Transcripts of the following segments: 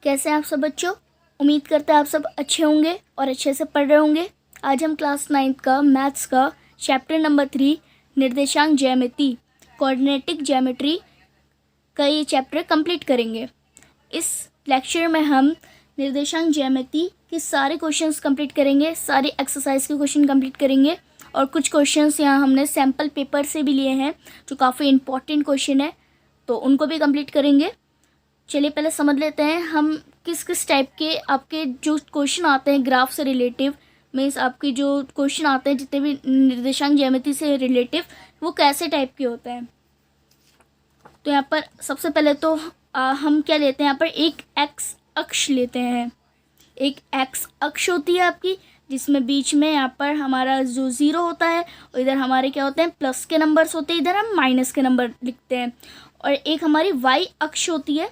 कैसे हैं आप सब बच्चों। उम्मीद करते हैं आप सब अच्छे होंगे और अच्छे से पढ़ रहे होंगे। आज हम क्लास 9th का मैथ्स का चैप्टर नंबर 3 निर्देशांक ज्यामिति कोऑर्डिनेटिक ज्योमेट्री का ये चैप्टर कंप्लीट करेंगे। इस लेक्चर में हम निर्देशांक ज्यामिति के सारे क्वेश्चंस कंप्लीट करेंगे, सारी एक्सरसाइज के क्वेश्चन कंप्लीट करेंगे और कुछ क्वेश्चंस यहाँ हमने सैम्पल पेपर से भी लिए हैं जो काफ़ी इंपॉर्टेंट क्वेश्चन है, तो उनको भी कंप्लीट करेंगे। चलिए पहले समझ लेते हैं हम किस किस टाइप के आपके जो क्वेश्चन आते हैं ग्राफ से रिलेटिव, मीन्स आपके जो क्वेश्चन आते हैं जितने भी निर्देशांक ज्यामिति से रिलेटिव वो कैसे टाइप के होते हैं। तो यहाँ पर सबसे पहले तो हम क्या लेते हैं, यहाँ पर एक एक्स अक्ष लेते हैं। एक एक्स अक्ष होती है आपकी, जिसमें बीच में यहाँ पर हमारा जो ज़ीरो होता है और इधर हमारे क्या होते हैं प्लस के नंबर्स होते हैं, इधर हम माइनस के नंबर लिखते हैं। और एक हमारी वाई अक्ष होती है,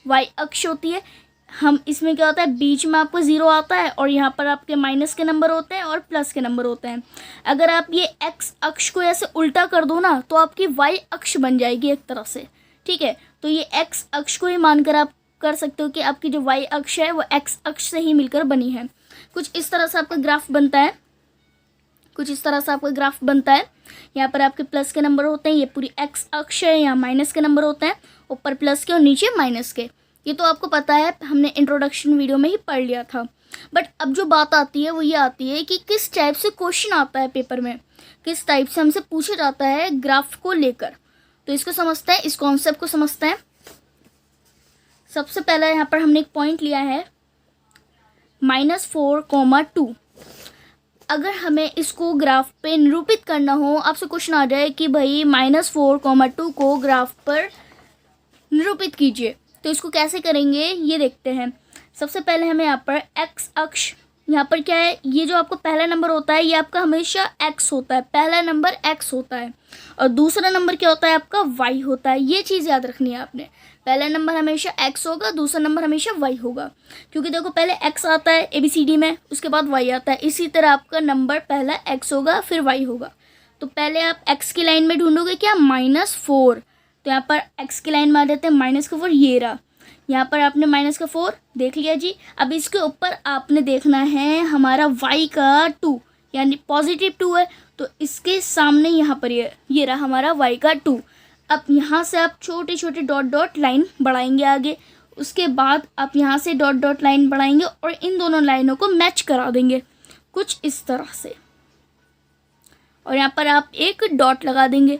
वाई अक्ष होती है। हम इसमें क्या होता है बीच में आपको ज़ीरो आता है और यहाँ पर आपके माइनस के नंबर होते हैं और प्लस के नंबर होते हैं। अगर आप ये एक्स अक्ष को ऐसे उल्टा कर दो ना तो आपकी वाई अक्ष बन जाएगी एक तरह से, ठीक है। तो ये एक्स अक्ष को ही मानकर आप कर सकते हो कि आपकी जो वाई अक्ष है वो एक्स अक्ष से ही मिलकर बनी है। कुछ इस तरह से आपका ग्राफ बनता है, कुछ इस तरह से आपका ग्राफ बनता है। यहाँ पर आपके प्लस के नंबर होते हैं, ये पूरी एक्स अक्ष है, यहाँ माइनस के नंबर होते हैं, ऊपर प्लस के और नीचे माइनस के। ये तो आपको पता है, हमने इंट्रोडक्शन वीडियो में ही पढ़ लिया था। बट अब जो बात आती है वो ये आती है कि किस टाइप से क्वेश्चन आता है पेपर में, किस टाइप से हमसे पूछा जाता है ग्राफ को लेकर। तो इसको समझते हैं, इस कॉन्सेप्ट को समझते हैं। सबसे पहला यहाँ पर हमने एक पॉइंट लिया है -4,2। अगर हमें इसको ग्राफ पे निरूपित करना हो, आपसे क्वेश्चन आ जाए कि भाई -4,2 को ग्राफ पर निरूपित कीजिए, तो इसको कैसे करेंगे ये देखते हैं। सबसे पहले हमें यहाँ पर एक्स अक्ष, यहाँ पर क्या है, ये जो आपको पहला नंबर होता है ये आपका हमेशा एक्स होता है, पहला नंबर एक्स होता है और दूसरा नंबर क्या होता है आपका वाई होता है। ये चीज़ याद रखनी है आपने, पहला नंबर हमेशा एक्स होगा, दूसरा नंबर हमेशा वाई होगा। क्योंकि देखो पहले एक्स आता है ABCD में, उसके बाद वाई आता है, इसी तरह आपका नंबर पहला एक्स होगा फिर वाई होगा। तो पहले आप एक्स की लाइन में ढूंढोगे क्या -4, तो यहाँ पर एक्स की लाइन में आ जाते हैं -4, ये रहा। यहाँ पर आपने -4 देख लिया जी। अब इसके ऊपर आपने देखना है हमारा y का 2, यानी +2 है, तो इसके सामने यहाँ पर ये रहा हमारा y का 2। अब यहाँ से आप छोटे छोटे डॉट डॉट लाइन बढ़ाएंगे आगे, उसके बाद आप यहाँ से डॉट डॉट लाइन बढ़ाएंगे और इन दोनों लाइनों को मैच करा देंगे कुछ इस तरह से, और यहाँ पर आप एक डॉट लगा देंगे।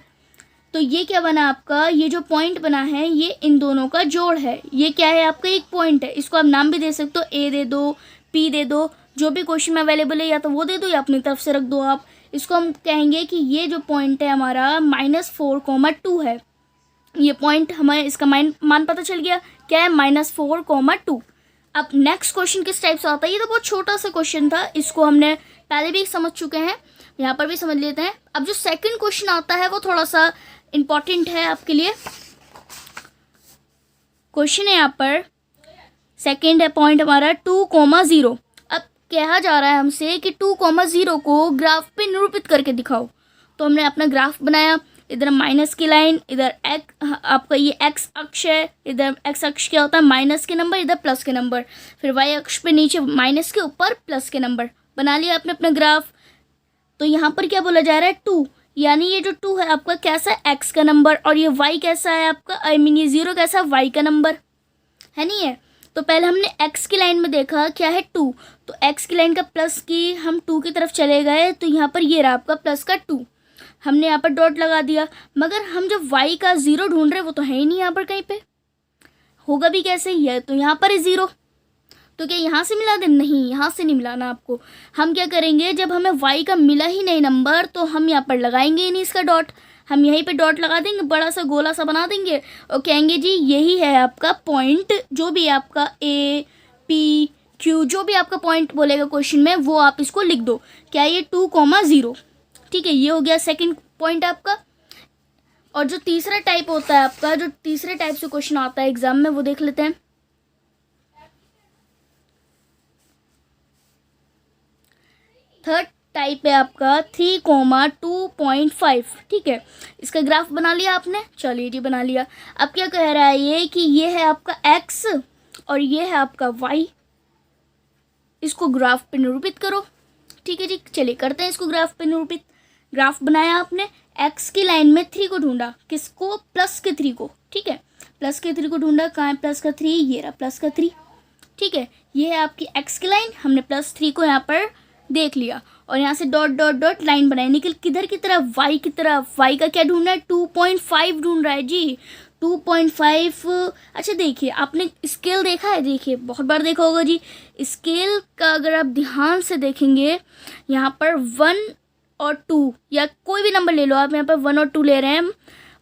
तो ये क्या बना आपका, ये जो पॉइंट बना है ये इन दोनों का जोड़ है। ये क्या है आपका एक पॉइंट है, इसको आप नाम भी दे सकते हो, A दे दो, P दे दो, जो भी क्वेश्चन में अवेलेबल है या तो वो दे दो या अपनी तरफ से रख दो आप। इसको हम कहेंगे कि ये जो पॉइंट है हमारा -4,2 है। ये पॉइंट हमें इसका मान पता चल गया क्या है, -4,2। अब नेक्स्ट क्वेश्चन किस टाइप से आता है, ये तो बहुत छोटा सा क्वेश्चन था, इसको हमने पहले भी समझ चुके हैं, यहाँ पर भी समझ लेते हैं। अब जो सेकंड क्वेश्चन आता है वो थोड़ा सा इम्पॉर्टेंट है आपके लिए। क्वेश्चन है यहाँ पर सेकंड है पॉइंट हमारा 2,0। अब कहा जा रहा है हमसे कि 2,0 को ग्राफ पे निरूपित करके दिखाओ। तो हमने अपना ग्राफ बनाया, इधर माइनस की लाइन, इधर आपका ये एक्स अक्ष है, इधर एक्स अक्ष क्या होता है माइनस के नंबर, इधर प्लस के नंबर, फिर वाई अक्ष पे नीचे माइनस के ऊपर प्लस के नंबर। बना लिया आपने अपना ग्राफ। तो यहाँ पर क्या बोला जा रहा है 2, यानी ये जो 2 है आपका कैसा है एक्स का नंबर, और ये y कैसा है आपका, ये 0 कैसा है y का नंबर है, नहीं है। तो पहले हमने x की लाइन में देखा क्या है 2, तो x की लाइन का प्लस की हम 2 की तरफ चले गए, तो यहाँ पर ये रहा आपका प्लस का 2, हमने यहाँ पर डॉट लगा दिया। मगर हम जब y का 0 ढूंढ रहे वो तो है ही नहीं यहाँ पर, कहीं पे होगा भी कैसे, ये तो यहाँ पर है 0, तो क्या यहाँ से मिला दे, नहीं यहाँ से नहीं मिलाना आपको। हम क्या करेंगे, जब हमें y का मिला ही नहीं नंबर तो हम यहाँ पर लगाएंगे ही नहीं इसका डॉट, हम यहीं पे डॉट लगा देंगे, बड़ा सा गोला सा बना देंगे और कहेंगे जी यही है आपका पॉइंट, जो भी आपका A P Q जो भी आपका पॉइंट बोलेगा क्वेश्चन में वो आप इसको लिख दो, क्या ये 2,0, ठीक है। ये हो गया सेकेंड पॉइंट आपका। और जो तीसरा टाइप होता है आपका, जो तीसरे टाइप से क्वेश्चन आता है एग्जाम में, वो देख लेते हैं। थर्ड टाइप है आपका 3,2.5, ठीक है। इसका ग्राफ बना लिया आपने, चलिए जी बना लिया। अब क्या कह रहा है ये कि ये है आपका x और ये है आपका y। इसको ग्राफ पे निरूपित करो। ठीक है जी, चलिए करते हैं इसको ग्राफ पे निरूपित। ग्राफ बनाया आपने, x की लाइन में 3 को ढूंढा, किसको? प्लस के 3 को। ठीक है, प्लस के 3 को ढूंढा, कहाँ है प्लस का 3? ये रहा प्लस का 3। ठीक है, ये है आपकी x की लाइन, हमने प्लस 3 को यहाँ पर देख लिया और यहाँ से डॉट डॉट डॉट लाइन बनाई। निकल किधर की तरफ? y की तरफ। y का क्या ढूंढना है? 2.5 ढूंढ रहा है जी, 2.5। अच्छा देखिए, आपने स्केल देखा है? देखिए बहुत बार देखा होगा जी स्केल का। अगर आप ध्यान से देखेंगे यहाँ पर 1 और 2 या कोई भी नंबर ले लो आप, यहाँ पर 1 और 2 ले रहे हैं हम।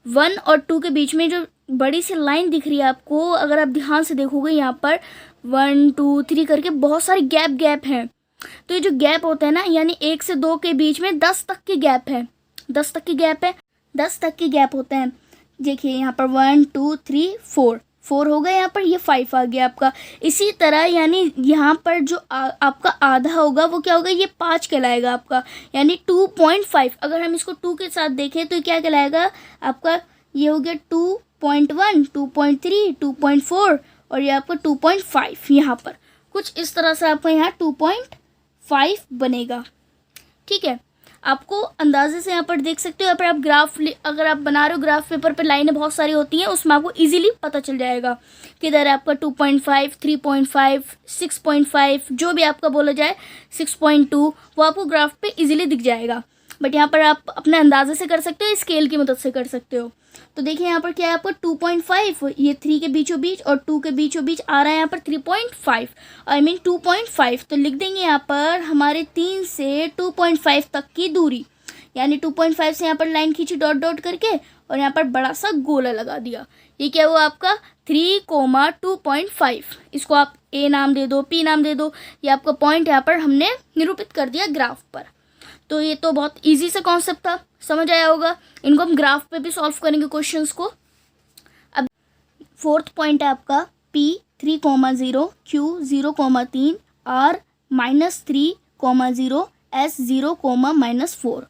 1 और 2 के बीच में जो बड़ी सी लाइन दिख रही है आपको, अगर आप ध्यान से देखोगे यहाँ पर 1 2 3 करके बहुत सारे गैप हैं। तो ये जो गैप होता है ना, यानी 1 से 2 के बीच में 10 तक के गैप है, 10 तक की गैप है, 10 तक के गैप होते हैं। देखिए यहाँ पर 1 2 3 4 हो गया, यहाँ पर ये 5 आ गया आपका। इसी तरह यानी यहाँ पर जो आपका आधा होगा वो क्या होगा? ये 5 कहलाएगा आपका, यानी 2.5। अगर हम इसको 2 के साथ देखें तो क्या कहलाएगा आपका? ये हो गया 2.1 2.3 2.4 और ये आपका 2.5। यहाँ पर कुछ इस तरह से आपका यहाँ 2.5 बनेगा। ठीक है, आपको अंदाजे से यहाँ पर देख सकते हो। यहाँ पर आप ग्राफ अगर आप बना रहे हो, ग्राफ पेपर पर लाइनें बहुत सारी होती हैं, उसमें आपको इजीली पता चल जाएगा किधर है आपका 2.5 3.5 6.5, जो भी आपका बोला जाए 6.2, वो आपको ग्राफ पे इजीली दिख जाएगा। बट यहाँ पर आप अपने अंदाजे से कर सकते हो, स्केल की मदद से कर सकते हो। तो देखिए यहाँ पर क्या है आपका 2.5, ये 3 के बीचों बीच और 2 के बीचों बीच आ रहा है यहाँ पर 3.5, आई मीन 2.5। तो लिख देंगे यहाँ पर हमारे 3 से 2.5 तक की दूरी, यानी 2.5 से यहाँ पर लाइन खींची डॉट डॉट करके और यहाँ पर बड़ा सा गोला लगा दिया। ये क्या हुआ आपका 3,2.5। इसको आप A नाम दे दो, P नाम दे दो, ये आपका पॉइंट यहाँ पर हमने निरूपित कर दिया ग्राफ पर। तो ये तो बहुत इजी सा कॉन्सेप्ट था, समझ आया होगा। इनको हम ग्राफ पे भी सॉल्व करेंगे क्वेश्चंस को। अब 4th पॉइंट है आपका P 3,0, Q 0,3, R -3,0, S 0,-4।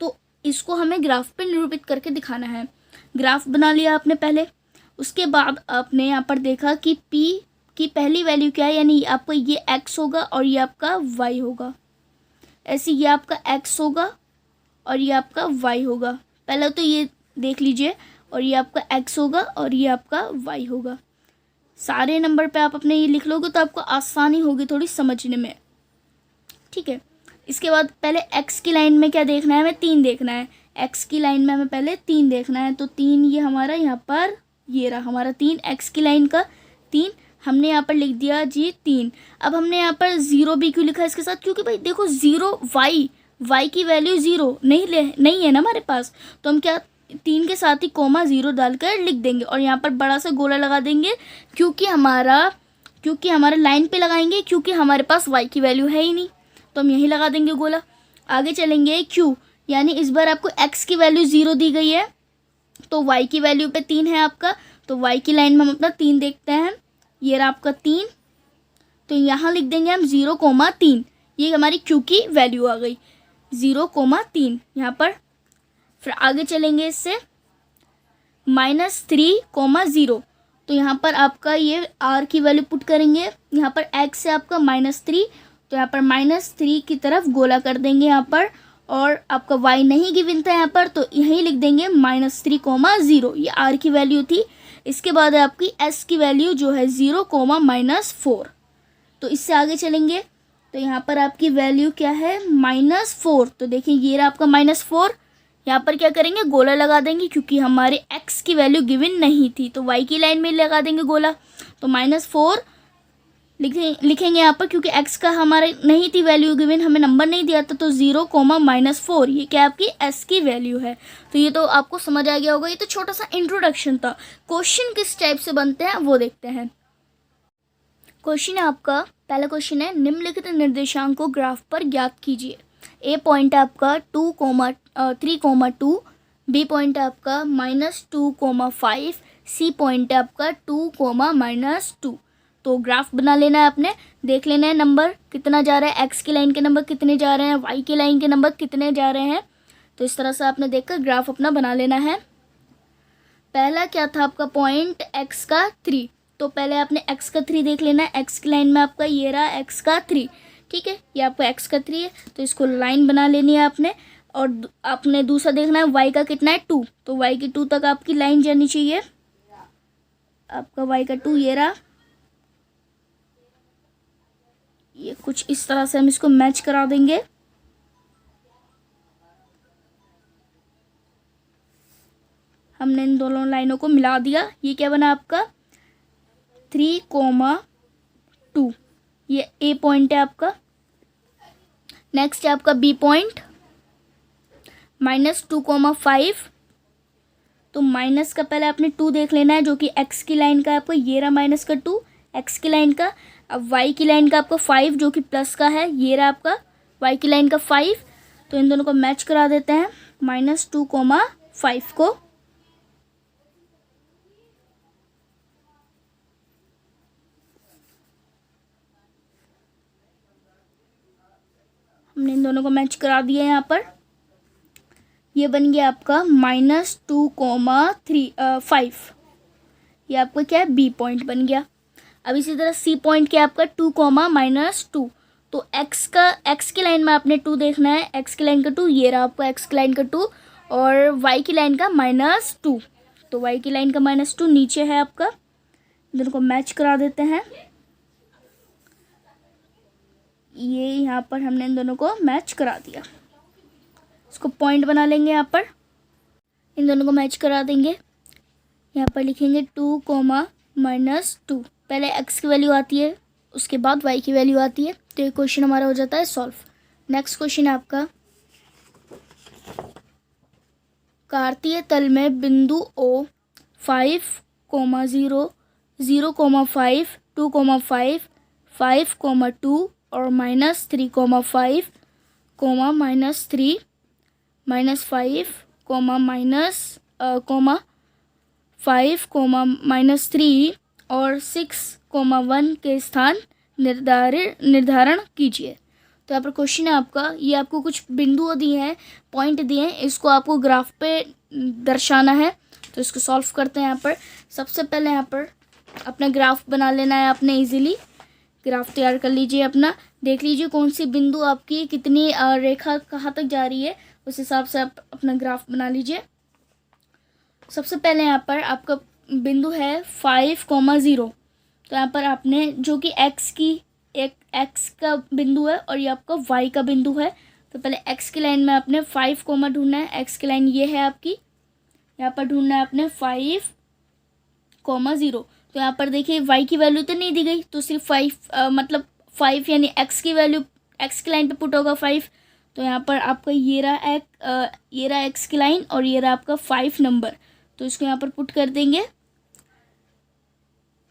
तो इसको हमें ग्राफ पे निरूपित करके दिखाना है। ग्राफ बना लिया आपने पहले, उसके बाद आपने यहाँ पर देखा कि P की पहली वैल्यू क्या है, यानी आपका ये x होगा और ये आपका y होगा। ऐसे ये आपका x होगा और ये आपका y होगा। पहले तो ये देख लीजिए, और ये आपका x होगा और ये आपका y होगा। सारे नंबर पे आप अपने ये लिख लोगे तो आपको आसानी होगी थोड़ी समझने में। ठीक है, इसके बाद पहले x की लाइन में क्या देखना है? हमें 3 देखना है। x की लाइन में हमें पहले 3 देखना है। तो 3 ये हमारा यहाँ पर, ये रहा हमारा 3, x की लाइन का 3 हमने यहाँ पर लिख दिया जी 3। अब हमने यहाँ पर 0 भी क्यों लिखा है इसके साथ? क्योंकि भाई देखो 0 y की वैल्यू 0 नहीं है ना हमारे पास, तो हम क्या 3 के साथ ही कोमा 0 डालकर लिख देंगे और यहाँ पर बड़ा सा गोला लगा देंगे, क्योंकि हमारा लाइन पे लगाएंगे, क्योंकि हमारे पास y की वैल्यू है ही नहीं, तो हम यहीं लगा देंगे गोला। आगे चलेंगे q, यानी इस बार आपको x की वैल्यू 0 दी गई है तो y की वैल्यू पे 3 है आपका, तो y की लाइन में हम अपना 3 देखते हैं। ये रहा आपका 3, तो यहाँ लिख देंगे हम 0,3। ये हमारी q की वैल्यू आ गई 0,3 यहाँ पर। फिर आगे चलेंगे इससे -3,0, तो यहाँ पर आपका ये r की वैल्यू पुट करेंगे। यहाँ पर x है आपका -3, तो यहाँ पर -3 की तरफ गोला कर देंगे यहाँ पर, और आपका y नहीं गिवन था यहाँ पर, तो यहीं लिख देंगे -3,0। ये r की वैल्यू थी। इसके बाद है आपकी s की वैल्यू जो है 0,-4। तो इससे आगे चलेंगे तो यहाँ पर आपकी वैल्यू क्या है -4। तो देखिए ये रहा आपका -4। यहाँ पर क्या करेंगे? गोला लगा देंगे, क्योंकि हमारे x की वैल्यू गिवन नहीं थी, तो y की लाइन में लगा देंगे गोला। तो -4 लिखेंगे यहाँ पर, क्योंकि x का हमारे नहीं थी वैल्यू गिवन, हमें नंबर नहीं दिया था, तो 0,-4 ये क्या आपकी s की वैल्यू है। तो ये तो आपको समझ आ गया होगा। ये तो छोटा सा इंट्रोडक्शन था। क्वेश्चन किस टाइप से बनते हैं वो देखते हैं। क्वेश्चन है आपका, पहला क्वेश्चन है निम्नलिखित निर्देशांक को ग्राफ पर ज्ञात कीजिए। ए पॉइंट है आपका 3,2, बी पॉइंट है आपका -2,5, सी पॉइंट है आपका 2,-2। तो ग्राफ बना लेना है आपने, देख लेना है नंबर कितना जा रहा है, x की लाइन के नंबर कितने जा रहे हैं, y की लाइन के नंबर कितने जा रहे हैं। तो इस तरह से आपने देखकर ग्राफ अपना बना लेना है। पहला क्या था आपका पॉइंट x का 3, तो पहले आपने x का 3 देख लेना है। x की लाइन में आपका ये रहा x का 3, ठीक है, ये आपका x का 3 है, तो इसको लाइन बना लेनी है आपने। और आपने दूसरा देखना है y का कितना है 2, तो y की 2 तक आपकी लाइन जानी चाहिए। आपका y का 2 ये रहा, ये कुछ इस तरह से हम इसको मैच करा देंगे। हमने इन दोनों लाइनों को मिला दिया। ये क्या बना आपका 3,2, ये ए पॉइंट है आपका। नेक्स्ट है आपका बी पॉइंट -2,5, तो माइनस का पहले आपने 2 देख लेना है, जो कि x की लाइन का है आपको, ये रहा माइनस का 2 x की लाइन का। अब y की लाइन का आपको 5, जो कि प्लस का है, ये रहा आपका y की लाइन का 5। तो इन दोनों को मैच करा देते हैं, -2,5 को। हमने इन दोनों को मैच करा दिया यहाँ पर। ये बन गया आपका -2,5, ये आपका क्या है बी पॉइंट बन गया। अब इसी तरह सी पॉइंट क्या है आपका 2,-2, तो x की लाइन में आपने 2 देखना है, x की लाइन का 2 ये रहा आपका x की लाइन का 2, और y की लाइन का -2, तो y की लाइन का -2 नीचे है आपका। दोनों को मैच करा देते हैं। ये यहाँ पर हमने इन दोनों को मैच करा दिया, इसको पॉइंट बना लेंगे। यहाँ पर इन दोनों को मैच करा देंगे। यहाँ पर लिखेंगे 2,-2, पहले x की वैल्यू आती है, उसके बाद y की वैल्यू आती है, तो ये क्वेश्चन हमारा हो जाता है सॉल्व। नेक्स्ट क्वेश्चन है आपका, कार्तीय तल में बिंदु O 5,0, 0,5, 2,5, 5,2 और -3,5, -3, -5, -3 और 6,1 के स्थान निर्धारण कीजिए। तो यहाँ पर क्वेश्चन है आपका, ये आपको कुछ बिंदु दिए हैं, पॉइंट दिए हैं, इसको आपको ग्राफ पे दर्शाना है। तो इसको सॉल्व करते हैं। यहाँ पर सबसे पहले यहाँ पर अपना ग्राफ बना लेना है आपने। इजीली ग्राफ तैयार कर लीजिए अपना, देख लीजिए कौन सी बिंदु आपकी कितनी रेखा कहाँ तक जा रही है, उस हिसाब से आप अपना ग्राफ बना लीजिए। सबसे पहले यहाँ पर आपका बिंदु है 5,0, तो यहाँ पर आपने जो कि x का बिंदु है और ये आपका y का बिंदु है, तो पहले x की लाइन में आपने 5 ढूंढना है। x की लाइन ये है आपकी, यहाँ पर ढूंढना है आपने 5,0। तो यहाँ पर देखिए y की वैल्यू तो नहीं दी गई, तो सिर्फ 5 यानी x की वैल्यू x की लाइन पे पुट होगा 5। तो यहाँ पर आपका ये रहा x की लाइन और ये रहा आपका 5 नंबर, तो इसको यहाँ पर पुट कर देंगे।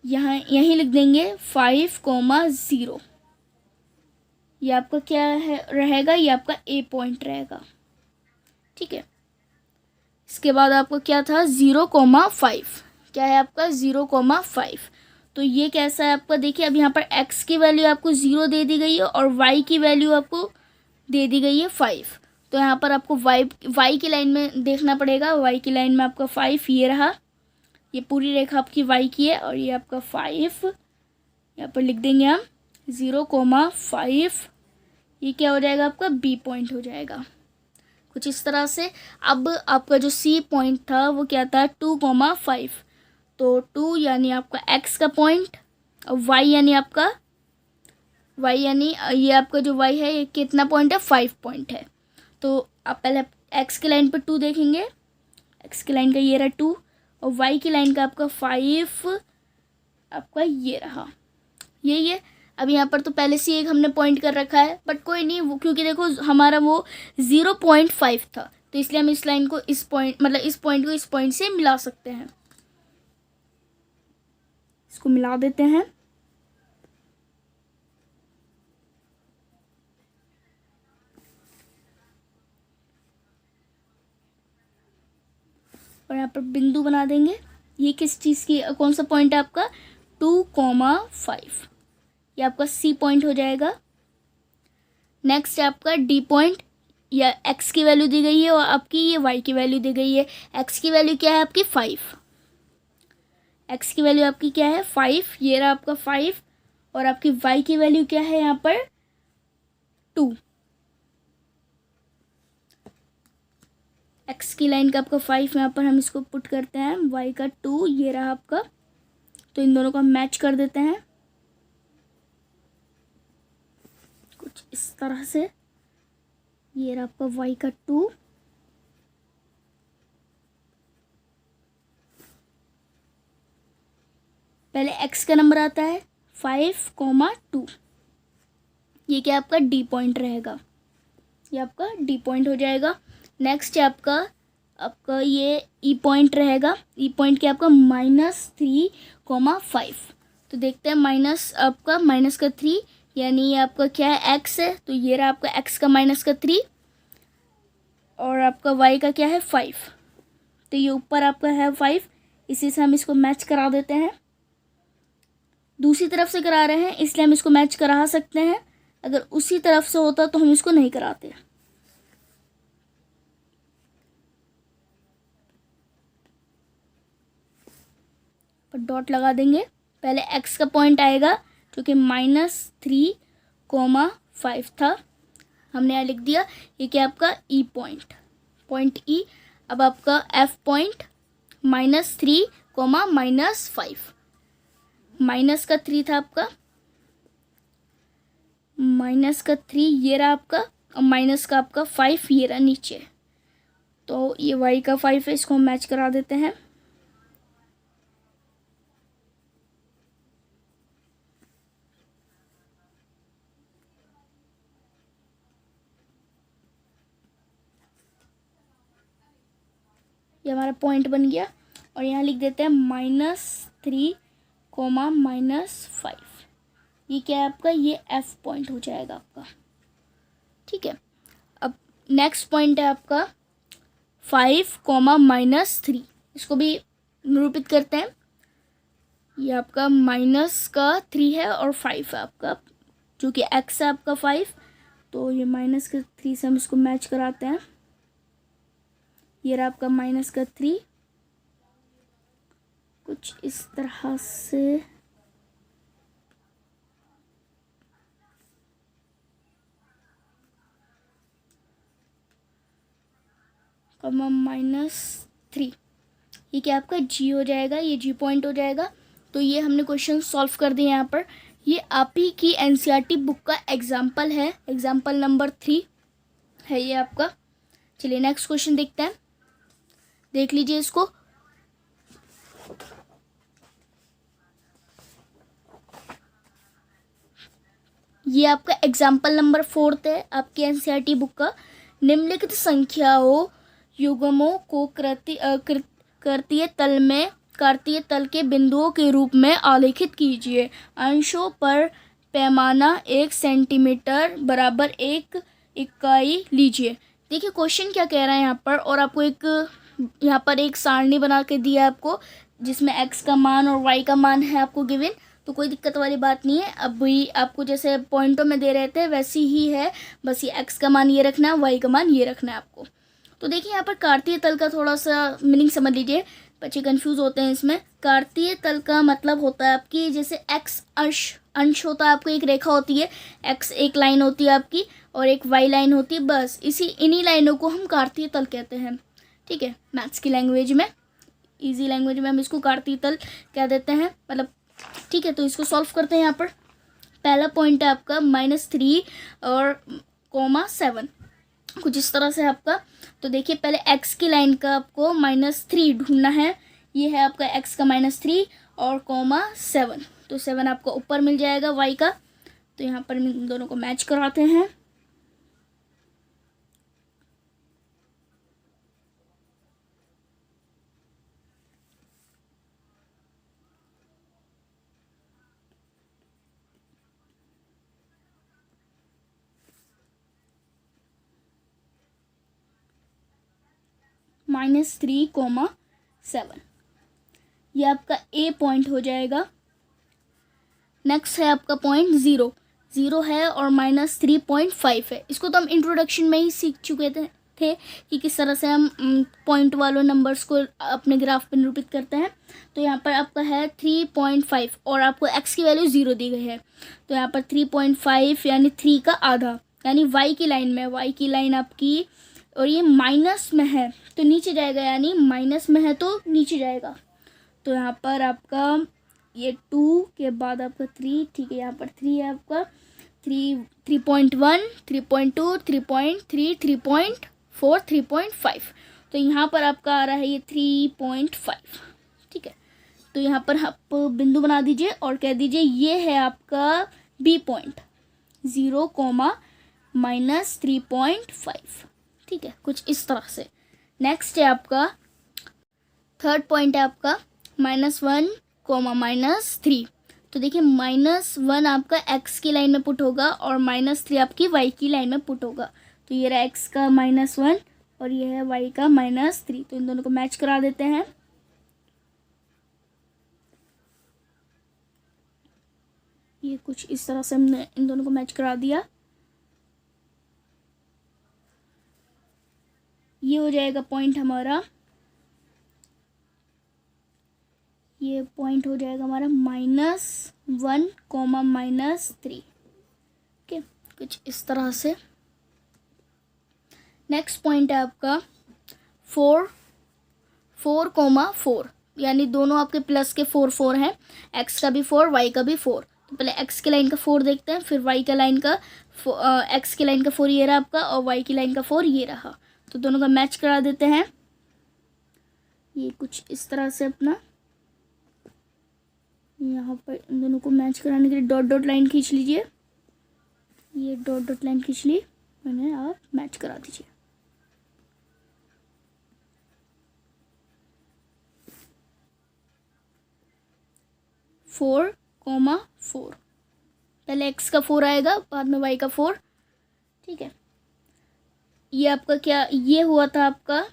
यहीं लिख देंगे 5,0। ये आपका क्या है रहेगा, ये आपका ए पॉइंट रहेगा, ठीक है। इसके बाद आपका क्या था 0,5, क्या है आपका 0,5। तो ये कैसा है आपका, देखिए अब यहाँ पर x की वैल्यू आपको 0 दे दी गई है और y की वैल्यू आपको दे दी गई है 5। तो यहाँ पर आपको y की लाइन में देखना पड़ेगा। y की लाइन में आपका 5 ये रहा, ये पूरी रेखा आपकी y की है और ये आपका 5, यहाँ पर लिख देंगे हम 0,5। ये क्या हो जाएगा आपका बी पॉइंट हो जाएगा कुछ इस तरह से। अब आपका जो सी पॉइंट था वो क्या था 2,5, तो 2 यानी आपका x का पॉइंट और y यानी ये आपका जो y है ये कितना पॉइंट है 5 पॉइंट है। तो आप पहले x की लाइन पर 2 देखेंगे, x की लाइन का ये रहा 2 और y की लाइन का आपका 5 आपका ये रहा, यही है। अब यहाँ पर तो पहले से एक हमने पॉइंट कर रखा है, बट कोई नहीं, वो क्योंकि देखो हमारा वो 0,5 था, तो इसलिए हम इस लाइन को इस पॉइंट को इस पॉइंट से मिला सकते हैं। इसको मिला देते हैं। और यहाँ पर बिंदु बना देंगे। ये किस चीज़ की, कौन सा पॉइंट है आपका 2,5, ये आपका सी पॉइंट हो जाएगा। नेक्स्ट है आपका डी पॉइंट, या x की वैल्यू दी गई है और आपकी ये y की वैल्यू दी गई है। x की वैल्यू क्या है आपकी 5, एक्स की वैल्यू आपकी क्या है 5, ये रहा आपका 5, और आपकी वाई की वैल्यू क्या है यहाँ पर 2। एक्स की लाइन का आपका 5 यहाँ पर हम इसको पुट करते हैं, वाई का 2, ये रहा आपका। तो इन दोनों को हम मैच कर देते हैं कुछ इस तरह से। ये रहा आपका वाई का 2, पहले एक्स का नंबर आता है 5, 2। ये क्या आपका डी पॉइंट रहेगा, ये आपका डी पॉइंट हो जाएगा। नेक्स्ट है आपका ये ई पॉइंट रहेगा। ई पॉइंट क्या आपका -3, 5। तो देखते हैं माइनस का 3, यानी ये आपका क्या है एक्स है, तो ये रहा आपका एक्स का -3, और आपका वाई का क्या है 5। तो ये ऊपर आपका है 5, इसी से हम इसको मैच करा देते हैं। दूसरी तरफ से करा रहे हैं इसलिए हम इसको मैच करा सकते हैं, अगर उसी तरफ से होता तो हम इसको नहीं कराते। पर डॉट लगा देंगे। पहले एक्स का पॉइंट आएगा जो कि -3, 5 था, हमने यहाँ लिख दिया। ये क्या आपका ई पॉइंट ई। अब आपका एफ पॉइंट -3, -5। माइनस का 3 था आपका, -3 ये रहा आपका, और माइनस का आपका 5 ये रहा नीचे। तो ये वाई का 5 है, इसको हम मैच करा देते हैं। ये हमारा पॉइंट बन गया, और यहाँ लिख देते हैं -3, -5। ये क्या है आपका, ये एफ पॉइंट हो जाएगा आपका। ठीक है, अब नेक्स्ट पॉइंट है आपका 5, -3। इसको भी निरूपित करते हैं। ये आपका -3 है और 5 है आपका, जो कि एक्स है आपका 5। तो ये -3 से हम इसको मैच कराते हैं। ये रहा आपका -3, कुछ इस तरह से। -3, ये क्या आपका जी हो जाएगा, ये जी पॉइंट हो जाएगा। तो ये हमने क्वेश्चन सॉल्व कर दिए यहाँ पर। ये आप ही की एनसीईआरटी बुक का एग्जाम्पल है, एग्जाम्पल नंबर 3 है ये आपका। चलिए नेक्स्ट क्वेश्चन देखते हैं, देख लीजिए इसको। ये आपका एग्जाम्पल नंबर 4 है आपकी एनसीईआरटी बुक का। निम्नलिखित संख्याओं युग्मों को कार्तीय तल के बिंदुओं के रूप में आलेखित कीजिए। अंशों पर पैमाना 1 सेंटीमीटर बराबर 1 इकाई लीजिए। देखिए क्वेश्चन क्या कह रहा है यहाँ पर, और आपको यहाँ पर एक सारणी बना के दिया है आपको, जिसमें एक्स का मान और वाई का मान है आपको गिवन। तो कोई दिक्कत वाली बात नहीं है। अभी आपको जैसे पॉइंटों में दे रहे थे वैसी ही है, बस ये एक्स का मान ये रखना है, वाई का मान ये रखना है आपको। तो देखिए यहाँ पर कार्तीय तल का थोड़ा सा मीनिंग समझ लीजिए, बच्चे कंफ्यूज होते हैं इसमें। कार्तीय तल का मतलब होता है आपकी, जैसे एक्स अंश होता है आपको, एक रेखा होती है, एक्स एक लाइन होती है आपकी और एक वाई लाइन होती है, बस इन्हीं लाइनों को हम कार्तीय तल कहते हैं। ठीक है, मैथ्स की लैंग्वेज में, इजी लैंग्वेज में हम इसको कार्तीय तल कह देते हैं, मतलब। ठीक है, तो इसको सॉल्व करते हैं। यहाँ पर पहला पॉइंट है आपका -3 और 7, कुछ इस तरह से आपका। तो देखिए पहले एक्स की लाइन का आपको -3 ढूंढना है। ये है आपका एक्स का -3 और 7, तो 7 आपको ऊपर मिल जाएगा वाई का। तो यहाँ पर इन दोनों को मैच कराते हैं। -3, 7, ये आपका ए पॉइंट हो जाएगा। नेक्स्ट है आपका पॉइंट 0 है और -3.5 है। इसको तो हम इंट्रोडक्शन में ही सीख चुके थे, थे कि किस तरह से हम पॉइंट वालों नंबर्स को अपने ग्राफ पर निरूपित करते हैं। तो यहाँ पर आपका है 3.5 और आपको x की वैल्यू 0 दी गई है। तो यहाँ पर 3.5 यानी 3 का आधा, यानी y की लाइन में, y की लाइन आपकी, और ये माइनस में है तो नीचे जाएगा, यानी माइनस में है तो नीचे जाएगा। तो यहाँ पर आपका ये 2 के बाद आपका 3, ठीक है, यहाँ पर 3 है आपका, 3.1, 3.2, 3.3, 3.4, 3.5। तो यहाँ पर आपका आ रहा है ये 3.5, ठीक है। तो यहाँ पर आप बिंदु बना दीजिए और कह दीजिए ये है आपका बी पॉइंट, 0, -3.5, ठीक है, कुछ इस तरह से। नेक्स्ट है आपका थर्ड पॉइंट है आपका -1, -3। तो देखिए -1 आपका x की लाइन में पुट होगा और -3 आपकी y की लाइन में पुट होगा। तो ये रहा x का -1 और ये है y का -3। तो इन दोनों को मैच करा देते हैं। ये कुछ इस तरह से हमने इन दोनों को मैच करा दिया। ये हो जाएगा पॉइंट हमारा, ये पॉइंट हो जाएगा हमारा -1, -3, ओके, कुछ इस तरह से। नेक्स्ट पॉइंट है आपका 4, 4, यानी दोनों आपके प्लस के 4 हैं, x का भी 4, y का भी 4। तो पहले x की लाइन का 4 देखते हैं, फिर y का लाइन का x की लाइन का 4 ये रहा आपका और y की लाइन का 4 ये रहा। तो दोनों का मैच करा देते हैं। ये कुछ इस तरह से अपना यहाँ पर इन दोनों को मैच कराने के लिए डॉट डॉट लाइन खींच लीजिए। ये डॉट डॉट लाइन खींच ली मैंने, आप मैच करा दीजिए। फोर, पहले x का 4 आएगा, बाद में y का 4, ठीक है। ये आपका क्या, ये हुआ था आपका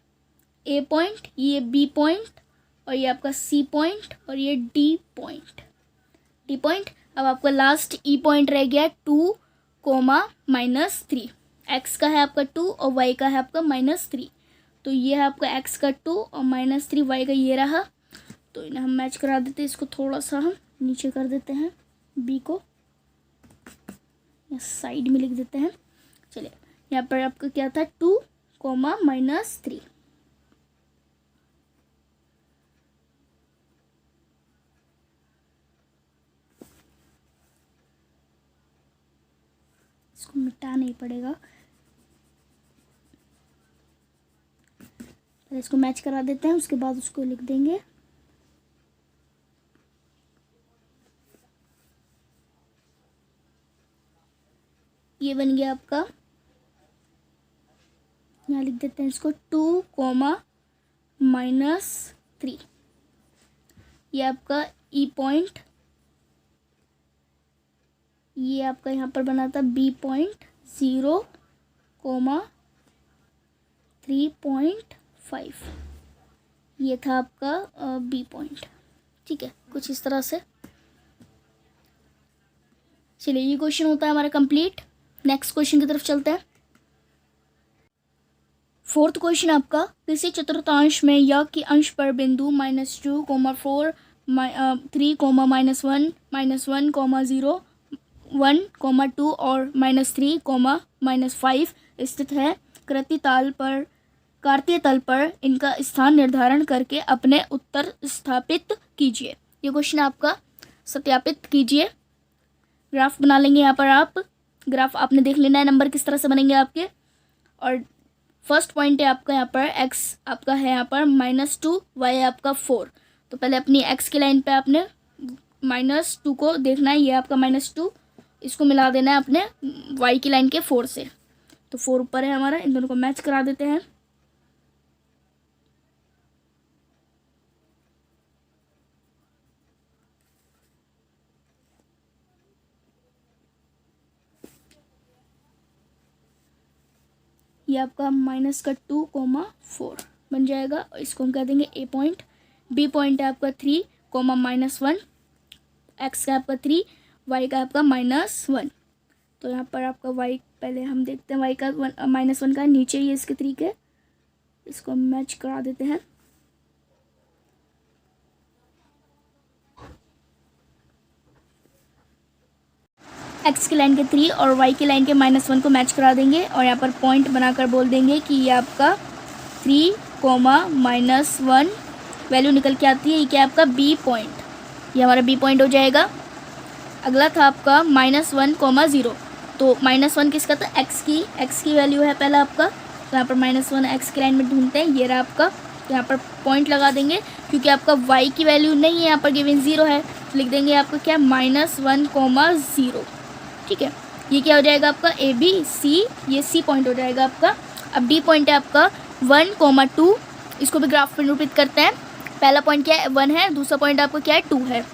a पॉइंट, ये b पॉइंट और ये आपका c पॉइंट और ये d पॉइंट। अब आपका लास्ट e पॉइंट रह गया 2, -3। x का है आपका 2 और y का है आपका -3। तो ये है आपका x का 2 और -3 y का ये रहा। तो इन्हें हम मैच करा देते हैं। इसको थोड़ा सा हम नीचे कर देते हैं, b को या साइड में लिख देते हैं। चलिए, यहाँ पर आपका क्या था 2, -3। इसको मिटा नहीं पड़ेगा, पहले इसको मैच करा देते हैं, उसके बाद उसको लिख देंगे। ये बन गया आपका, यहाँ लिख देते हैं इसको 2, -3। ये आपका ई पॉइंट, ये आपका यहाँ पर बना था बी पॉइंट, 0, 3.5। ये था आपका बी पॉइंट, ठीक है, कुछ इस तरह से। चलिए, ये क्वेश्चन होता है हमारा कंप्लीट। नेक्स्ट क्वेश्चन की तरफ चलते हैं। फोर्थ क्वेश्चन आपका, किसी चतुर्थांश में या के अंश पर बिंदु -2, 4, 3, -1, -1, 0, 1, 2 और -3, -5 स्थित है। कार्तीय तल पर इनका स्थान निर्धारण करके अपने उत्तर स्थापित कीजिए। ये क्वेश्चन आपका सत्यापित कीजिए। ग्राफ बना लेंगे यहाँ पर आप। ग्राफ आपने देख लेना है नंबर किस तरह से बनेंगे आपके। और फर्स्ट पॉइंट है आपका यहाँ पर x आपका है यहाँ पर -2, y है आपका 4। तो पहले अपनी x की लाइन पे आपने -2 को देखना है, ये आपका -2, इसको मिला देना है अपने y की लाइन के 4 से। तो 4 ऊपर है हमारा, इन दोनों को मैच करा देते हैं। ये आपका -2, 4 बन जाएगा और इसको हम कह देंगे ए पॉइंट। बी पॉइंट है आपका 3, -1, एक्स का आपका 3, वाई का आपका -1। तो यहाँ पर आपका y पहले हम देखते हैं y का -1 का नीचे ये इसके तरीके, इसको हम मैच करा देते हैं। x की लाइन के 3 और y की लाइन के -1 को मैच करा देंगे और यहाँ पर पॉइंट बनाकर बोल देंगे कि ये आपका 3, -1 वैल्यू निकल के आती है। ये क्या है आपका b पॉइंट, ये हमारा b पॉइंट हो जाएगा। अगला था आपका -1, 0, तो -1 किसका था, x की वैल्यू है पहला आपका, तो यहाँ पर -1 x की लाइन में ढूंढते हैं, ये रहा आपका। यहाँ पर पॉइंट लगा देंगे क्योंकि आपका y की वैल्यू नहीं है यहाँ पर, गिवन 0 है, तो लिख देंगे आपका क्या, -1, 0। ठीक है, ये क्या हो जाएगा आपका a b c, ये c पॉइंट हो जाएगा आपका। अब d पॉइंट है आपका 1, 2, इसको भी ग्राफ में निरूपित करते हैं। पहला पॉइंट क्या है, 1 है, दूसरा पॉइंट आपका क्या है, 2 है।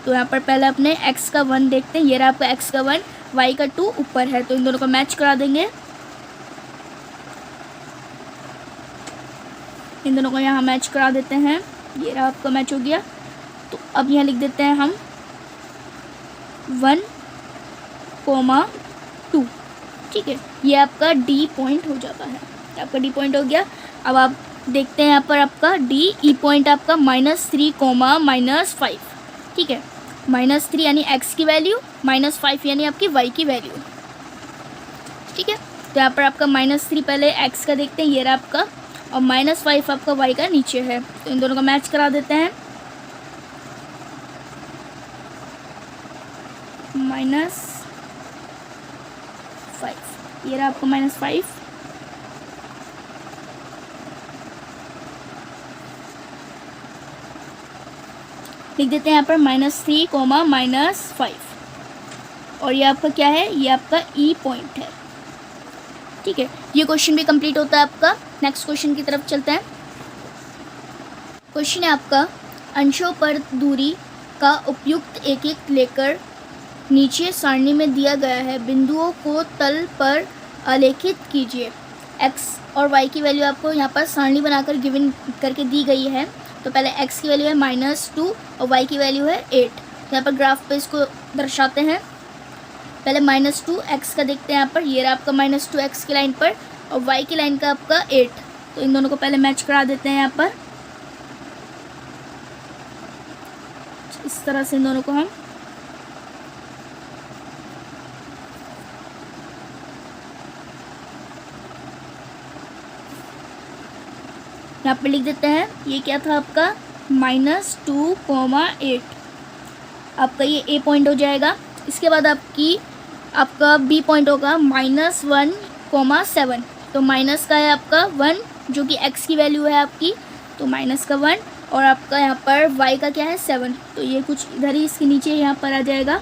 तो यहाँ पर पहले अपने x का 1 देखते हैं, ये रहा आपका x का 1, y का 2 ऊपर है, तो इन दोनों को मैच करा देंगे। इन दोनों को यहाँ मैच करा देते हैं, ये रहा आपका मैच हो गया। तो अब यहाँ लिख देते हैं हम 1, 2। ठीक है, ये आपका d पॉइंट हो जाता है, आपका d पॉइंट हो गया। अब आप देखते हैं यहाँ पर आपका d e पॉइंट आपका -3, -5। ठीक है, -3 यानी x की वैल्यू, -5 यानी आपकी y की वैल्यू। ठीक है, तो यहाँ पर आपका -3 पहले x का देखते हैं, ये रहा आपका, और -5 आपका y का नीचे है, तो इन दोनों का मैच करा देते हैं। -5, ये रहा आपका -5, लिख देते हैं यहाँ पर -3, -5, और ये आपका क्या है, ये आपका e पॉइंट है। ठीक है, ये क्वेश्चन भी कंप्लीट होता है आपका। नेक्स्ट क्वेश्चन की तरफ चलते हैं। क्वेश्चन है आपका, अंशों पर दूरी का उपयुक्त एक लेकर नीचे सारणी में दिया गया है, बिंदुओं को तल पर आलेखित कीजिए। x और y की वैल्यू आपको यहाँ पर सारणी बनाकर गिवन करके दी गई है। तो पहले x की वैल्यू है -2 और y की वैल्यू है 8। यहाँ पर ग्राफ पे इसको दर्शाते हैं। पहले -2 x का देखते हैं यहाँ पर, ये रहा आपका -2 x की लाइन पर, और y की लाइन का आपका 8। तो इन दोनों को पहले मैच करा देते हैं यहाँ पर, इस तरह से इन दोनों को हम यहाँ पे लिख देते हैं। ये क्या था आपका, -2, 8, आपका ये a पॉइंट हो जाएगा। इसके बाद आपका b पॉइंट होगा -1, 7। तो माइनस का है आपका 1 जो कि x की वैल्यू है आपकी, तो माइनस का 1, और आपका यहाँ पर y का क्या है 7, तो ये कुछ इधर ही इसके नीचे यहाँ पर आ जाएगा।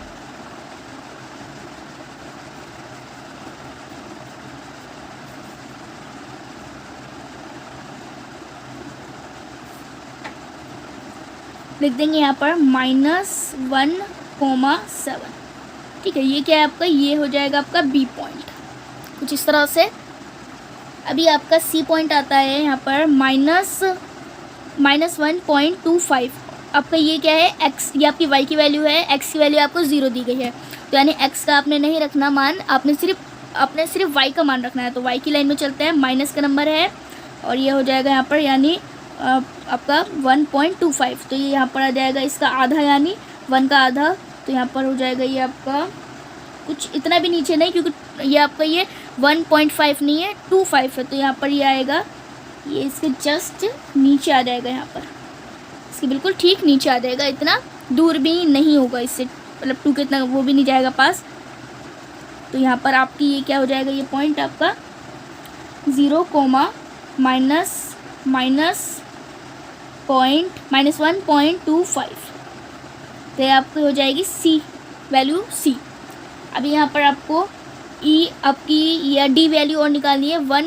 लिख देंगे यहाँ पर -1, 7। ठीक है, ये क्या है आपका, ये हो जाएगा आपका b पॉइंट, कुछ इस तरह से। अभी आपका c पॉइंट आता है यहाँ पर -1.25। आपका ये क्या है, x, ये आपकी y की वैल्यू है, x की वैल्यू आपको 0 दी गई है, तो यानी x का आपने नहीं रखना मान, आपने सिर्फ y का मान रखना है। तो y की लाइन में चलते हैं, माइनस का नंबर है, और ये हो जाएगा यहाँ पर यानी आपका 1.25। तो ये यहाँ पर आ जाएगा इसका आधा, यानी 1 का आधा, तो यहाँ पर हो जाएगा ये आपका कुछ इतना भी नीचे नहीं, क्योंकि ये आपका ये 1.5 नहीं है, 25 है, तो यहाँ पर ये आएगा, ये इसके जस्ट नीचे आ जाएगा, यहाँ पर इसके बिल्कुल ठीक नीचे आ जाएगा, इतना दूर भी नहीं होगा इससे, मतलब 2 के इतना वो भी नहीं जाएगा पास। तो यहाँ पर आपकी ये क्या हो जाएगा, ये पॉइंट आपका 0, -1.25, तो ये आपकी हो जाएगी c वैल्यू c। अभी यहाँ पर आपको आपकी या d वैल्यू और निकालनी है 1,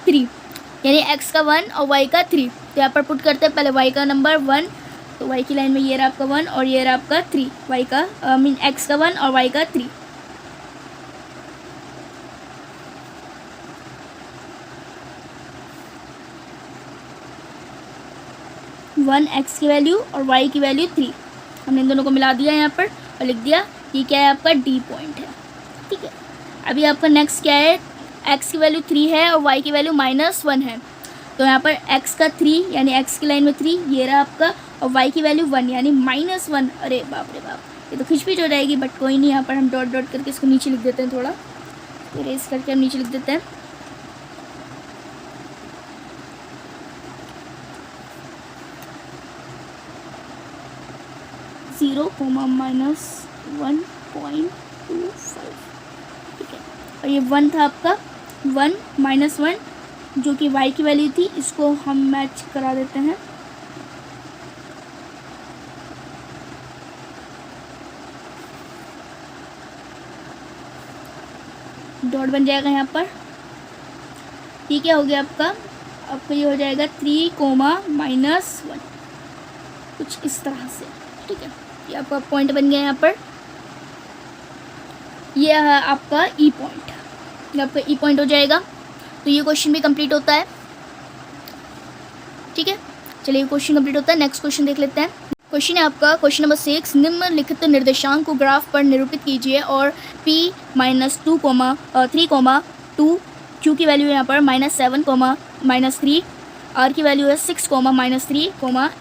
3, यानी x का 1 और y का 3। तो यहाँ पर पुट करते हैं पहले y का नंबर 1, तो y की लाइन में ये रहा आपका 1 और ये रहा आपका 3, y का x का 1 और y का 3। वन x की वैल्यू और y की वैल्यू 3, हमने इन दोनों को मिला दिया यहाँ पर और लिख दिया, ये क्या है आपका d पॉइंट है। ठीक है। अभी आपका नेक्स्ट क्या है, x की वैल्यू 3 है और y की वैल्यू -1 है, तो यहाँ पर x का 3 यानी x की लाइन में 3 ये रहा आपका, और y की वैल्यू 1 यानी -1। अरे बाप रे बाप, ये तो खिचपिच हो जाएगी, बट कोई नहीं, यहाँ पर हम डॉट डॉट करके इसको नीचे लिख देते हैं, थोड़ा इरेज करके हम नीचे लिख देते हैं। -1.25, ठीक है। और ये 1 था आपका, 1 -1 जो कि y की वैल्यू थी, इसको हम मैच करा देते हैं। डॉट बन जाएगा यहाँ पर, ठीक है। हो गया आपका ये हो जाएगा 3, -1, कुछ इस तरह से, ठीक है। ये आपका पॉइंट बन गया यहाँ पर, ये है आपका ई पॉइंट, ये आपका ई पॉइंट हो जाएगा। तो ये क्वेश्चन भी कंप्लीट होता है, ठीक है। चलिए क्वेश्चन कंप्लीट होता है, नेक्स्ट क्वेश्चन देख लेते हैं। क्वेश्चन है आपका क्वेश्चन नंबर 6, निम्नलिखित निर्देशांक को ग्राफ पर निरूपित कीजिए और p -2, 3, 2, q की वैल्यू यहाँ पर -7, -3, r की वैल्यू है 6, -3,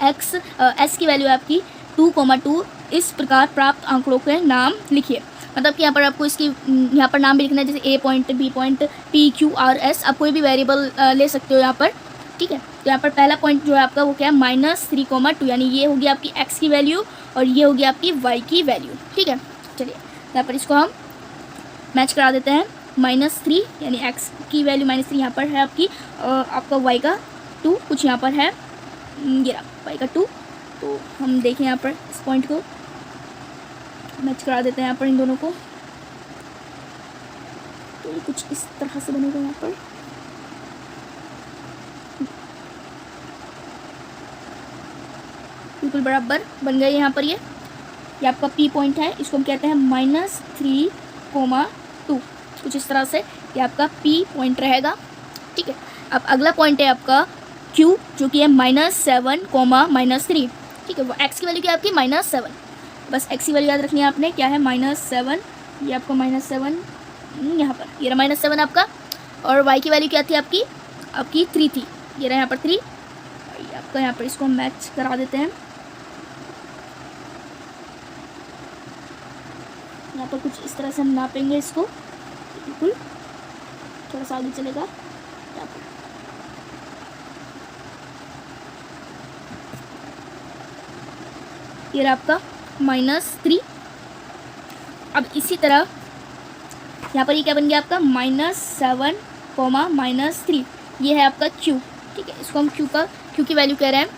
x s की वैल्यू है आपकी 2, 2। इस प्रकार प्राप्त आंकड़ों के नाम लिखिए। मतलब कि यहाँ पर आपको इसकी यहाँ पर नाम भी लिखना है, जैसे a point, b point, p, q, r, s, आप कोई भी वेरिएबल ले सकते हो यहाँ पर, ठीक है। तो यहाँ पर पहला पॉइंट जो है आपका वो क्या है, -3, 2, यानी ये होगी आपकी x की वैल्यू और ये होगी आपकी y की वैल्यू, ठीक है। चलिए यहाँ पर इसको हम मैच करा देते हैं। -3 यानी x की वैल्यू -3 यहाँ पर है आपकी, आपका y का 2 कुछ यहाँ पर है, ये रहा y का 2। तो हम देखें यहाँ पर इस पॉइंट को मैच करा देते हैं यहाँ पर इन दोनों को, तो ये कुछ इस तरह से बनेगा यहाँ पर, बिल्कुल बराबर बन गए यहाँ पर। ये आपका P पॉइंट है, इसको हम कहते हैं -3, 2, कुछ इस तरह से ये आपका P पॉइंट रहेगा, ठीक है। अब अगला पॉइंट है आपका Q जो कि है -7, -3, ठीक है। वो x की वैल्यू क्या है आपकी -7, बस x की वैल्यू याद रखनी है आपने, क्या है -7, ये आपका -7 यहाँ पर, ये रहा -7 आपका, और y की वैल्यू क्या थी आपकी 3 थी, ये रहा यहाँ पर 3, ये आपका यहाँ पर इसको मैच करा देते हैं। यहाँ पर कुछ इस तरह से हम नापेंगे इसको, बिल्कुल थोड़ा सा आगे चलेगा यहाँ पर, ये रहा आपका -3। अब इसी तरह यहाँ पर ये क्या बन गया आपका -7, -3, ये है आपका Q, ठीक है। इसको हम Q की वैल्यू कह रहे हैं।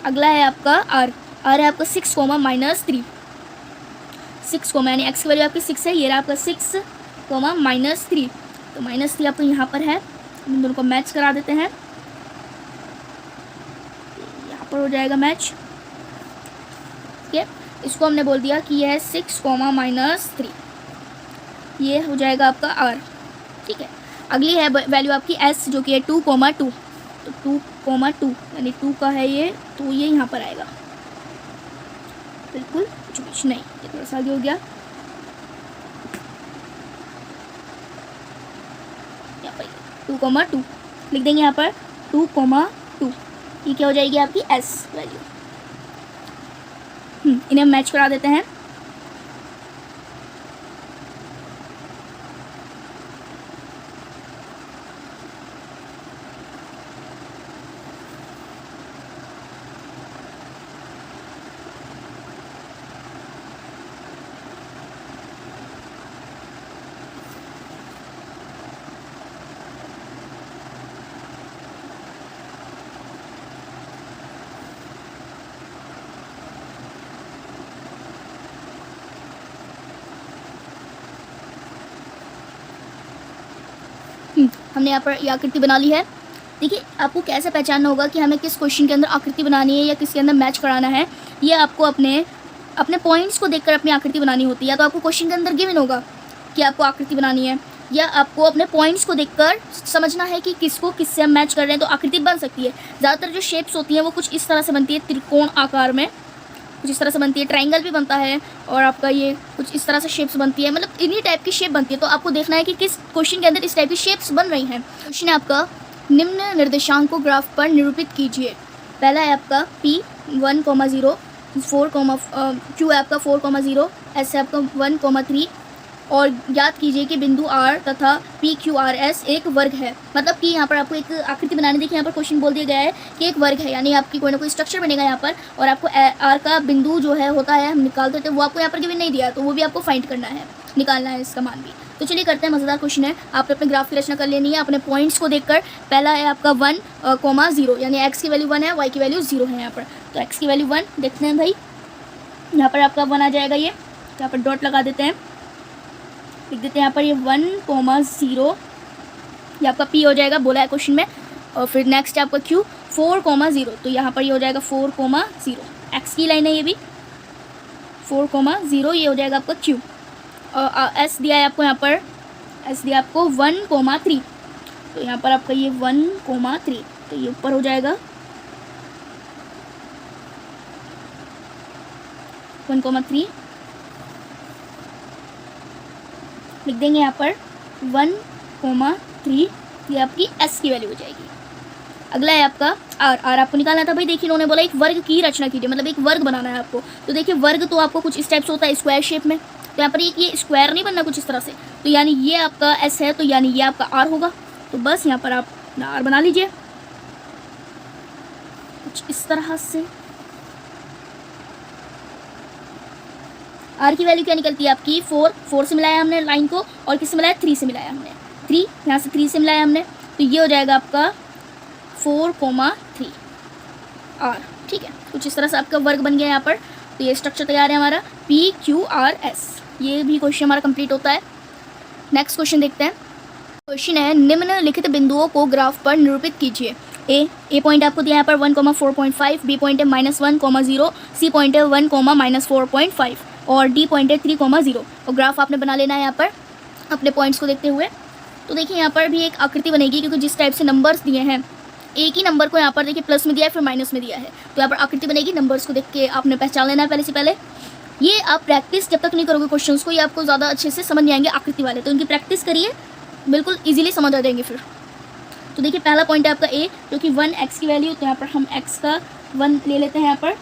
अगला है आपका R है आपका 6, -3, 6, यानी x की वैल्यू आपकी 6 है, ये रहा आपका 6, -3, तो -3 आपको यहाँ पर है, इन दोनों को मैच करा देते हैं, यहाँ पर हो जाएगा मैच, ठीक है। इसको हमने बोल दिया कि यह है 6, -3, ये हो जाएगा आपका R, ठीक है। अगली है वैल्यू आपकी S जो कि है 2, 2, तो 2, 2 यानी 2 का है ये, तो ये यहाँ पर आएगा, बिल्कुल कुछ नहीं, ये थोड़ा सा आगे हो गया, यहाँ पर 2, 2 लिख देंगे यहाँ पर 2, 2, ये क्या हो जाएगी आपकी S वैल्यू। इन्हें मैच करा देते हैं। हमने यहाँ पर ये आकृति बना ली है। देखिए आपको कैसे पहचानना होगा कि हमें किस क्वेश्चन के अंदर आकृति बनानी है या किसके अंदर मैच कराना है, ये आपको अपने पॉइंट्स को देखकर अपनी आकृति बनानी होती है। या तो आपको क्वेश्चन के अंदर गिवन होगा कि आपको आकृति बनानी है, या आपको अपने पॉइंट्स को देखकर समझना है कि किसको किससे हम मैच कर रहे हैं, तो आकृति बन सकती है। ज़्यादातर जो शेप्स होती हैं वो कुछ इस तरह से बनती है, त्रिकोण आकार में, कुछ इस तरह से बनती है, ट्रायंगल भी बनता है, और आपका ये कुछ इस तरह से शेप्स बनती है, मतलब इन्हीं टाइप की शेप बनती है। तो आपको देखना है कि किस क्वेश्चन के अंदर इस टाइप की शेप्स बन रही हैं। क्वेश्चन है आपका, निम्न निर्देशांक को ग्राफ पर निरूपित कीजिए। पहला है आपका P1,0, 4, Q है आपका 4,0, S है आपका 1,3, और याद कीजिए कि बिंदु R तथा PQRS एक वर्ग है। मतलब कि यहाँ पर आपको एक आकृति बनाने, देखिए यहाँ पर क्वेश्चन बोल दिया गया है कि एक वर्ग है, यानी आपकी कोई ना कोई स्ट्रक्चर बनेगा यहाँ पर, और आपको R का बिंदु जो है होता है हम निकालते थे, वो आपको यहाँ पर गिवन नहीं दिया, तो वो भी आपको फाइंड करना है, निकालना है इसका मान भी। तो चलिए करते हैं, मज़ेदार क्वेश्चन है। आपने अपने ग्राफ की रचना कर लेनी है अपने पॉइंट्स को देखकर। पहला है आपका 1,0, यानी x की वैल्यू 1 है, y की वैल्यू 0 है यहाँ पर। तो x की वैल्यू 1 देखते हैं भाई, यहाँ पर आपका 1 आ जाएगा, ये यहाँ पर डॉट लगा देते हैं, लिख देते हैं यहाँ पर ये 1,0, ये आपका P हो जाएगा, बोला है क्वेश्चन में। और फिर नेक्स्ट है आपका Q 4,0, तो यहाँ पर ये हो जाएगा 4,0, x की लाइन है ये भी 4,0, ये हो जाएगा आपका Q। और S दिया है आपको, यहाँ पर S दिया आपको 1,3, तो यहाँ पर आपका ये 1,3, तो ये ऊपर हो जाएगा 1,3, लिख देंगे यहाँ पर 1,3, ये आपकी S की वैल्यू हो जाएगी। अगला है आपका R आपको निकालना था भाई। देखिए इन्होंने बोला एक वर्ग की रचना कीजिए, मतलब एक वर्ग बनाना है आपको। तो देखिए वर्ग तो आपको कुछ इस टाइप से होता है, स्क्वायर शेप में। तो यहाँ पर ये स्क्वायर नहीं बनना कुछ इस तरह से, तो यानी ये आपका S है, तो यानी ये आपका R होगा। तो बस यहाँ पर आप R बना लीजिए कुछ इस तरह से। R की वैल्यू क्या निकलती है आपकी 4 से मिलाया हमने लाइन को, और किससे मिलाया 3 से मिलाया हमने, 3 यहाँ से 3 से मिलाया हमने, तो ये हो जाएगा आपका 4,3 R। ठीक है, कुछ इस तरह से आपका वर्ग बन गया यहाँ पर। तो ये स्ट्रक्चर तैयार है हमारा PQRS। ये भी क्वेश्चन हमारा कंप्लीट होता है। नेक्स्ट क्वेश्चन देखते हैं। क्वेश्चन है, निम्नलिखित बिंदुओं को ग्राफ पर निरूपित कीजिए। ए पॉइंट आपको दिया है यहाँ पर 1,4.5, बी पॉइंट है -1,0, सी पॉइंट है 1,-4.5, और डी पॉइंट है 3,0। और ग्राफ आपने बना लेना है यहाँ पर अपने पॉइंट्स को देखते हुए। तो देखिए यहाँ पर भी एक आकृति बनेगी, क्योंकि जिस टाइप से नंबर्स दिए हैं, एक ही नंबर को यहाँ पर देखिए प्लस में दिया है, फिर माइनस में दिया है, तो यहाँ पर आकृति बनेगी। नंबर्स को देख के आपने पहचान लेना है पहले से पहले। ये आप प्रैक्टिस जब तक नहीं करोगे क्वेश्चंस को, ये आपको ज़्यादा अच्छे से समझ नहीं आएंगे आकृति वाले, तो इनकी प्रैक्टिस करिए, बिल्कुल ईजिली समझ आ जाएंगे फिर। तो देखिए पहला पॉइंट है आपका ए, जो कि 1 x की वैल्यू, तो यहाँ पर हम x का 1 ले लेते हैं यहाँ पर।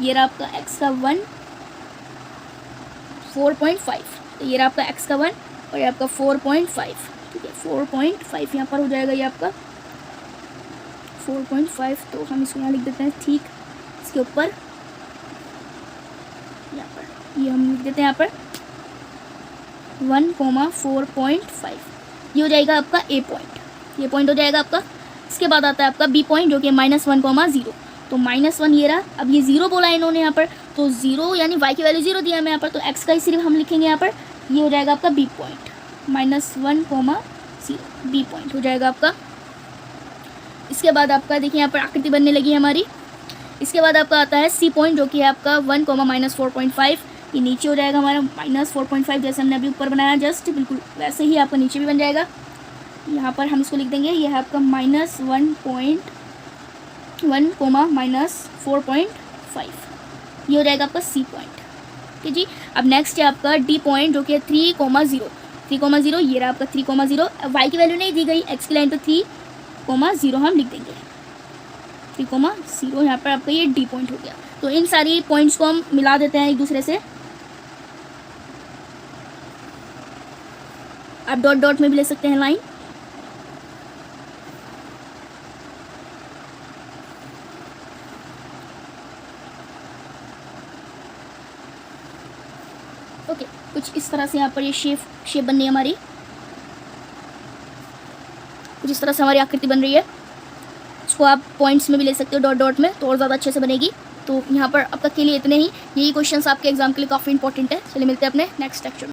ये रहा आपका x का 1, 4.5, तो ये रहा आपका x का 1, और ये आपका 4.5। ठीक है, 4.5 यहाँ पर हो जाएगा, ये आपका 4.5, तो हम इसको यहाँ लिख देते हैं ठीक इसके ऊपर, यहाँ पर ये हम लिख देते हैं यहाँ पर 1,4.5। ये हो जाएगा आपका ए पॉइंट, ये पॉइंट हो जाएगा आपका। इसके बाद आता है आपका बी पॉइंट, जो कि -1,0, तो -1 ये रहा। अब ये 0 बोला है इन्होंने यहाँ पर, तो 0 यानी y की वैल्यू 0 दिया है हमें यहाँ पर, तो x का ही सिर्फ हम लिखेंगे यहाँ पर। ये हो जाएगा आपका बी पॉइंट, -1,0, बी पॉइंट हो जाएगा आपका। इसके बाद आपका देखिए यहाँ पर आकृति बनने लगी है हमारी। इसके बाद आपका आता है सी पॉइंट, जो कि है आपका 1,-4.5, ये नीचे हो जाएगा हमारा -4.5, जैसे हमने अभी ऊपर बनाया जस्ट बिल्कुल वैसे ही आपका नीचे भी बन जाएगा। यहाँ पर हम इसको लिख देंगे, ये है आपका -1,-4.5, ये हो जाएगा आपका सी पॉइंट। ठीक है जी। अब नेक्स्ट है आपका डी पॉइंट, जो कि है 3,0, ये रहा आपका 3,0। वाई की वैल्यू नहीं दी गई, एक्स की लाइन पर 3,0 हम लिख देंगे, 3,0 यहाँ पर आपका ये डी पॉइंट हो गया। तो इन सारी पॉइंट्स को हम मिला देते हैं एक दूसरे से। आप डॉट डॉट में भी ले सकते हैं लाइन। ओके, कुछ इस तरह से यहाँ पर ये शेप बननी है हमारी, कुछ इस तरह से हमारी आकृति बन रही है। इसको आप पॉइंट्स में भी ले सकते हो, डॉट डॉट में, तो और ज़्यादा अच्छे से बनेगी। तो यहाँ पर अब तक के लिए इतने ही। यही क्वेश्चंस आपके एग्जाम के लिए काफ़ी इंपॉर्टेंट है। चलिए मिलते हैं अपने नेक्स्ट लेक्चर में।